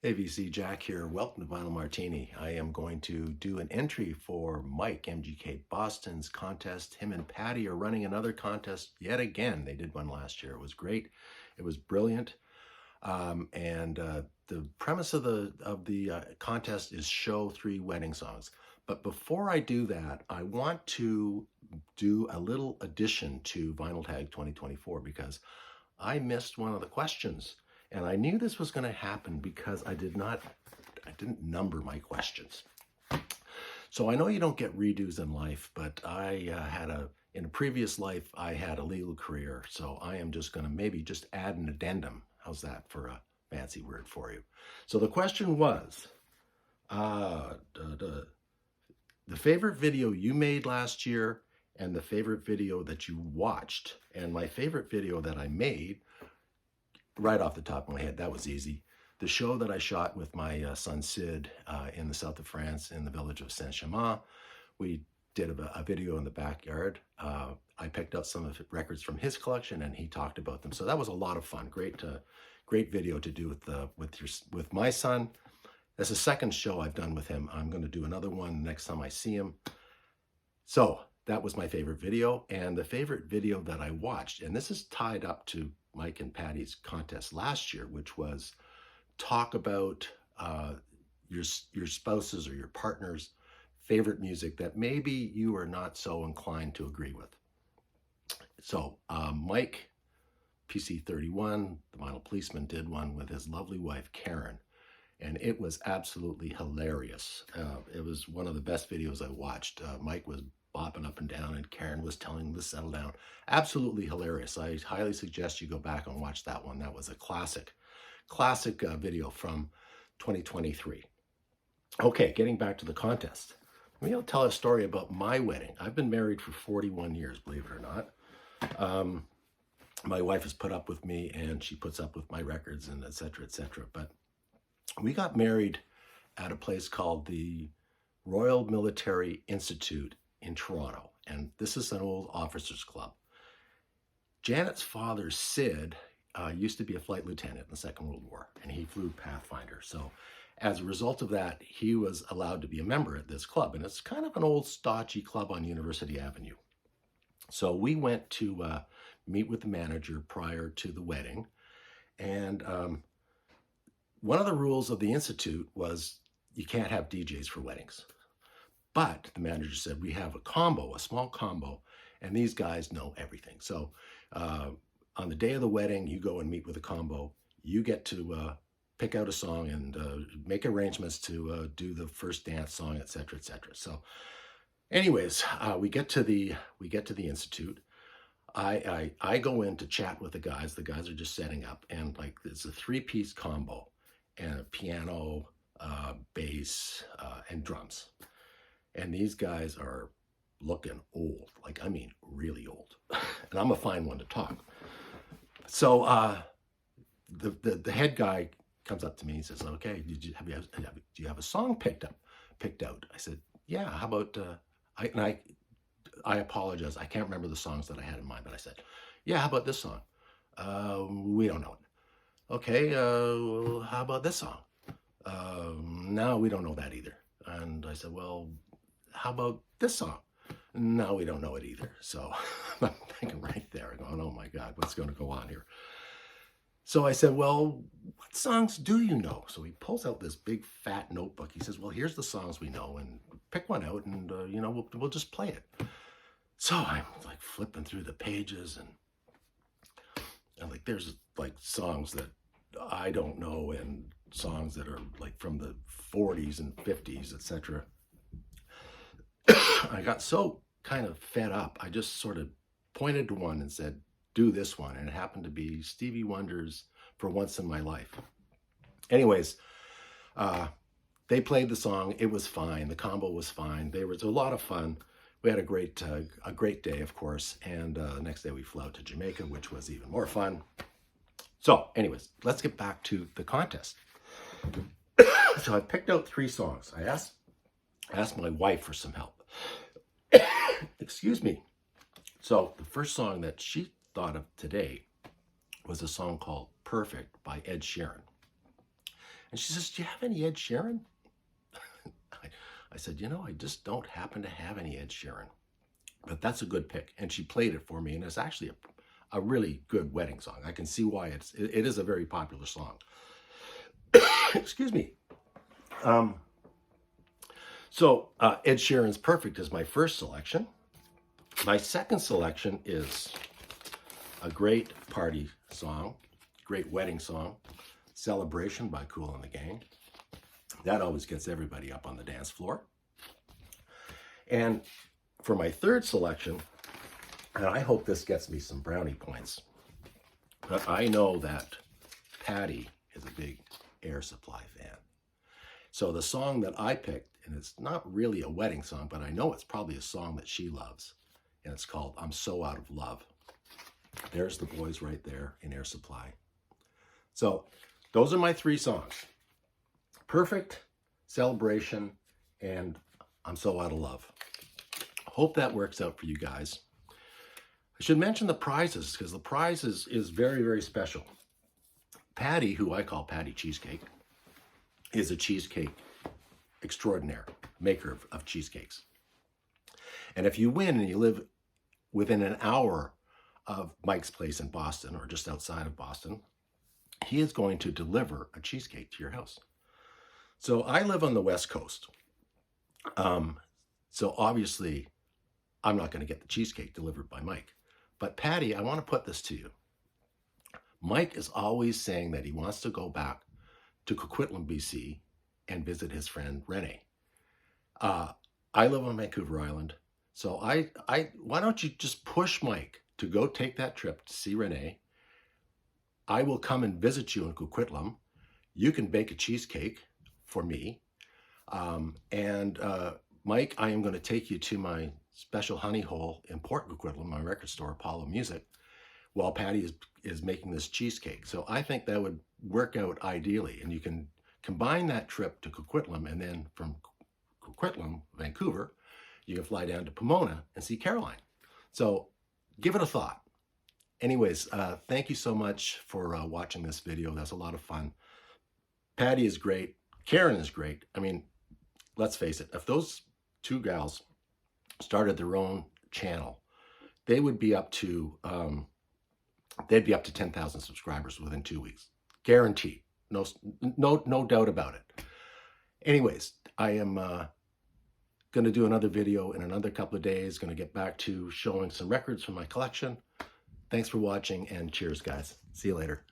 AVC Jack here. Welcome to Vinyl Martini. I am going to do an entry for Mike, MGK Boston's contest. Him and Patty are running another contest yet again. They did one last year. It was great. It was brilliant. The premise of the contest is show 3 wedding songs. But before I do that, I want to do a little addition to Vinyl Tag 2024 because I missed one of the questions. And I knew this was going to happen because I didn't number my questions. So I know you don't get redos in life, but in a previous life, I had a legal career. So I am just going to maybe just add an addendum. How's that for a fancy word for you? So the question was, the favorite video you made last year and the favorite video that you watched. And my favorite video that I made, right off the top of my head, that was easy. The show that I shot with my son Sid in the south of France in the village of Saint-Chamond. We did a video in the backyard. I picked up some of the records from his collection and he talked about them. So that was a lot of fun. Great video to do with my son. That's the second show I've done with him. I'm going to do another one next time I see him. So that was my favorite video, and the favorite video that I watched, and this is tied up to Mike and Patty's contest last year, which was talk about your spouse's or your partner's favorite music that maybe you are not so inclined to agree with. So Mike, PC31, the Vinyl Policeman, did one with his lovely wife, Karen, and it was absolutely hilarious. It was one of the best videos I watched. Mike was bopping up and down, and Karen was telling him to settle down. Absolutely hilarious. I highly suggest you go back and watch that one. That was a classic video from 2023. Okay, getting back to the contest. Maybe I'll tell a story about my wedding. I've been married for 41 years, believe it or not. My wife has put up with me, and she puts up with my records, and et cetera, et cetera. But we got married at a place called the Royal Military Institute in Toronto, and this is an old officers club. Janet's father, Sid, used to be a flight lieutenant in the Second World War, and he flew Pathfinder. So as a result of that, he was allowed to be a member at this club, and it's kind of an old stodgy club on University Avenue. So we went to meet with the manager prior to the wedding, and one of the rules of the Institute was you can't have DJs for weddings. But the manager said, we have a small combo, and these guys know everything. So on the day of the wedding, you go and meet with a combo. You get to pick out a song and make arrangements to do the first dance song, et cetera, et cetera. So anyways, we get to the Institute. I go in to chat with the guys. The guys are just setting up, and like it's a 3-piece combo, and a piano, bass, and drums. And these guys are looking old, like, I mean, really old. And I'm a fine one to talk. So the head guy comes up to me and says, okay, do you have a song picked out? I said, yeah, how about, I apologize. I can't remember the songs that I had in mind, but I said, yeah, how about this song? We don't know it. Okay, well, how about this song? No, we don't know that either. And I said, well, how about this song? No, we don't know it either. So I'm thinking right there, going, oh my God, what's going to go on here? So I said, well, what songs do you know? So he pulls out this big fat notebook. He says, well, here's the songs we know, and pick one out, and we'll just play it. So I'm like flipping through the pages, and like there's like songs that I don't know, and songs that are like from the 40s and 50s, etc. I got so kind of fed up, I just sort of pointed to one and said, do this one. And it happened to be Stevie Wonder's For Once in My Life. Anyways, they played the song. It was fine. The combo was fine. There was a lot of fun. We had a great day, of course. And the next day we flew out to Jamaica, which was even more fun. So anyways, let's get back to the contest. So I picked out 3 songs. I asked my wife for some help. Excuse me. So the first song that she thought of today was a song called Perfect by Ed Sheeran. And she says, do you have any Ed Sheeran? I said, you know, I just don't happen to have any Ed Sheeran. But that's a good pick. And she played it for me, and it's actually a really good wedding song. I can see why it is a very popular song. Excuse me. So Ed Sheeran's Perfect is my first selection. My second selection is a great party song, great wedding song, Celebration by Kool and the Gang. That always gets everybody up on the dance floor. And for my third selection, and I hope this gets me some brownie points, but I know that Patty is a big Air Supply fan. So the song that I picked, and it's not really a wedding song, but I know it's probably a song that she loves, and it's called I'm So Out of Love. There's the boys right there in Air Supply. So those are my three songs. Perfect, Celebration, and I'm So Out of Love. Hope that works out for you guys. I should mention the prizes, because the prize is very, very special. Patty, who I call Patty Cheesecake, is a cheesecake extraordinaire, maker of cheesecakes. And if you win and you live within an hour of Mike's place in Boston, or just outside of Boston, he is going to deliver a cheesecake to your house. So I live on the West Coast. So obviously, I'm not going to get the cheesecake delivered by Mike. But Patty, I want to put this to you. Mike is always saying that he wants to go back to Coquitlam, BC, and visit his friend Renee. I live on Vancouver Island, so why don't you just push Mike to go take that trip to see Renee? I will come and visit you in Coquitlam. You can bake a cheesecake for me. Mike, I am going to take you to my special honey hole in Port Coquitlam, my record store, Apollo Music, while Patty is making this cheesecake. So I think that would work out ideally. And you can combine that trip to Coquitlam, and then from Coquitlam, Vancouver, you can fly down to Pomona and see Caroline. So give it a thought. Anyways, thank you so much for watching this video. That's a lot of fun. Patty is great. Karen is great. I mean, let's face it, if those two gals started their own channel, they would be up to they'd be up to 10,000 subscribers within 2 weeks, guaranteed. No doubt about it. Anyways, I am going to do another video in another couple of days. Going to get back to showing some records from my collection. Thanks for watching, and cheers, guys. See you later.